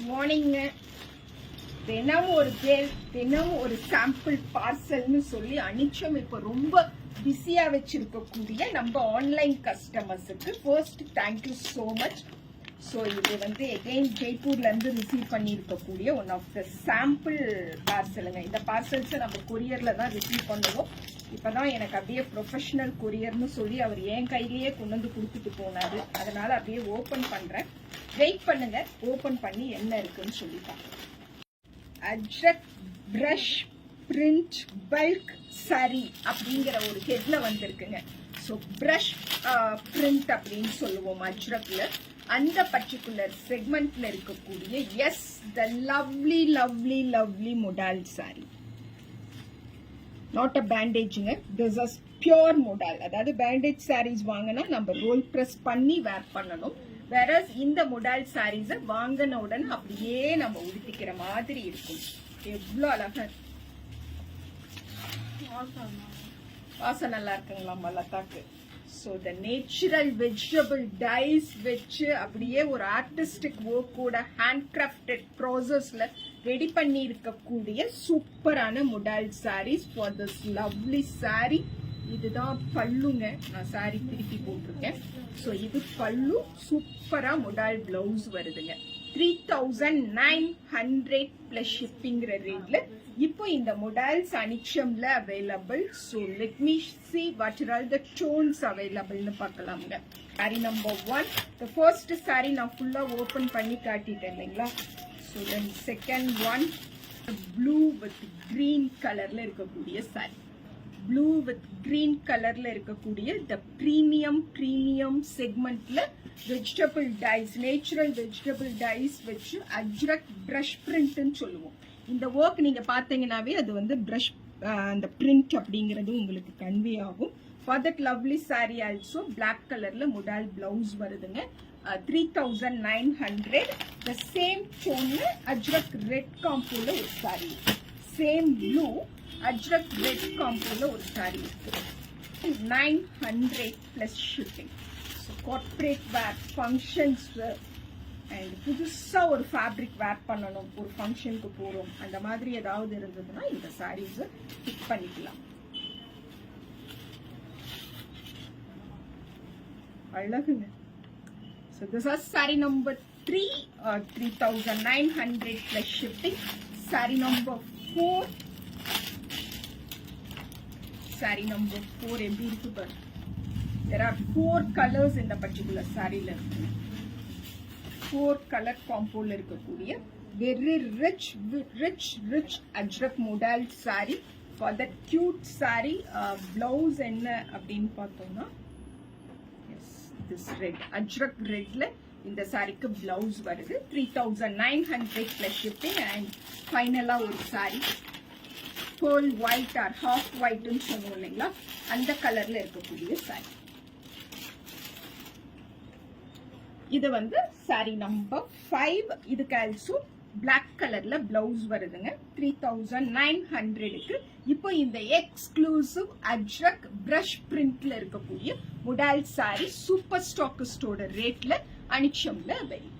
Morning தினமும் ஒரு sample பார்சல்னு சொல்லி அனிச்சம் இப்ப ரொம்ப பிஸியா வச்சிருக்கக்கூடிய நம்ம ஆன்லைன் கஸ்டமர்ஸுக்கு first thank you so much. So இது வந்து எகெயின் ஜெய்ப்பூர்ல இருந்து ரிசீவ் பண்ணியிருக்கக்கூடிய ஒன் ஆஃப் த சாம்பிள் பார்சலுங்க. இந்த பார்சல்ஸை நம்ம கொரியர்ல தான் ரிசீவ் பண்ணுவோம். இப்பதான் எனக்கு அப்படியே ப்ரொஃபஷனல் கொரியர்னு சொல்லி அவர் என் கையிலேயே கொண்டு வந்து கொடுத்துட்டு போனாரு. அதனால அப்படியே ஓபன் பண்றேன். வெயிட் பண்ணுங்க, ஓபன் பண்ணி என்ன இருக்குன்னு சொல்லிட்டாங்க. Ajrakh brush print bulk sorry அப்படிங்கிற ஒரு ஹெட்ல வந்திருக்குங்க. ஸோ பிரஷ் பிரிண்ட் அப்படின்னு சொல்லுவோம் அஜ்ரக்ல. அந்த பர்டிகுலர் செக்மெண்ட்ல இருக்கக்கூடிய as the lovely lovely lovely modal sari. Not a பேண்டேஜுங்க, திஸ் இஸ் பியோர் மொடால். அதாவது பேண்டேஜ் சாரீஸ் வாங்கினா நம்ம ரோல் பிரஸ் பண்ணி வேர் பண்ணணும். வேறஸ் இந்த மொடால் சாரீஸை வாங்கின உடனே அப்படியே நம்ம உடுத்திக்கிற மாதிரி இருக்கும். எவ்வளோ அழகா வாசம் நல்லா இருக்குங்களா மலத்தாக்கு. So the natural vegetable dyes வச்சு அப்படியே ஒரு ஆர்டிஸ்டிக் ஒர்க்கோட ஹேண்ட் கிராஃப்டட் ப்ராசஸ்ல ரெடி பண்ணி இருக்கக்கூடிய சூப்பரான modal saris for this lovely sari. இதுதான் பல்லுங்க. நான் சாரி திருப்பி போட்டிருக்கேன். ஸோ இது பல்லு. சூப்பரா மொடால் பிளவுஸ் வருதுங்க. 3900 பிளஸ் ஷிப்பிங்கிற ரேட்ல இப்போ இந்த மொடால்ஸ் அனிச்சம்ல available. So let me see what are all the tones அவைலபிள்னு பார்க்கலாமுங்க. Sari number 1, the first sari நான் ஃபுல்லா ஓபன் பண்ணி காட்டிட்டேன் இல்லைங்களா. So then second one blue with green கலர்ல இருக்கக்கூடிய சாரி. ப்ளூ வித் கிரீன் கலர்ல இருக்கக்கூடிய த பிரீமியம் செக்மெண்ட்ல vegetable dyes, natural vegetable dyes வச்சு அஜ்ரக் பிரஷ் பிரிண்ட்னு சொல்லுவோம். இந்த ஒர்க் நீங்க பாத்தீங்கன்னாவே அது வந்து பிரஷ் அந்த பிரிண்ட் அப்படிங்கிறது உங்களுக்கு கன்வே ஆகும். For that lovely sari also black கலர்ல மொடால் பிளவுஸ் வருதுங்க. 3900. த சேம் டோன்ல அஜ்ரக் ரெட் காம்போல ஒரு sari, same blue Ajrakh red காம்போல ஒரு சாரி இருக்கு. 900 plus shipping. So corporate wear, functions and புதுசா ஒரு ஃபேப்ரிக் வேர் பண்ணணும், ஒரு ஃபங்க்ஷனுக்கு போறோம், அந்த மாதிரி ஏதாவது இருந்ததுன்னா இந்த சாரீஸ் பிக் பண்ணிக்கலாம். அழகுங்க. So this is sari number 3, 3900 plus shipping. Sari number 4, sari number 4 எப்படி இருக்கு பாரு. There are 4 colors in the particular saree la irukku. 4 color combo la irukக்கூடிய very rich ajrak modal saree. For that cute saree blouse enna appdin pathona, yes, this red ajrak red la இந்த சாரிக்கு blouse வருது. 3900 plus shipping. and finally ஒரு saree pearl white or half white ன்னு சொல்லுவோம் இல்லைங்களா, அந்த கலர்ல இருக்கக்கூடிய saree. இது வந்து சாரி நம்பர் 5. இதுக்கு ஆல்சோ பிளாக் கலர்ல பிளவுஸ் வருதுங்க. 3900க்கு இப்போ இந்த எக்ஸ்க்ளூசிவ் அஜ்ரக் பிரஷ் பிரிண்ட்ல இருக்கக்கூடிய மொடால் சாரி சூப்பர் ஸ்டாக்கிஸ்டோட ரேட்ல அனிச்சம்ல அவைலபிள்.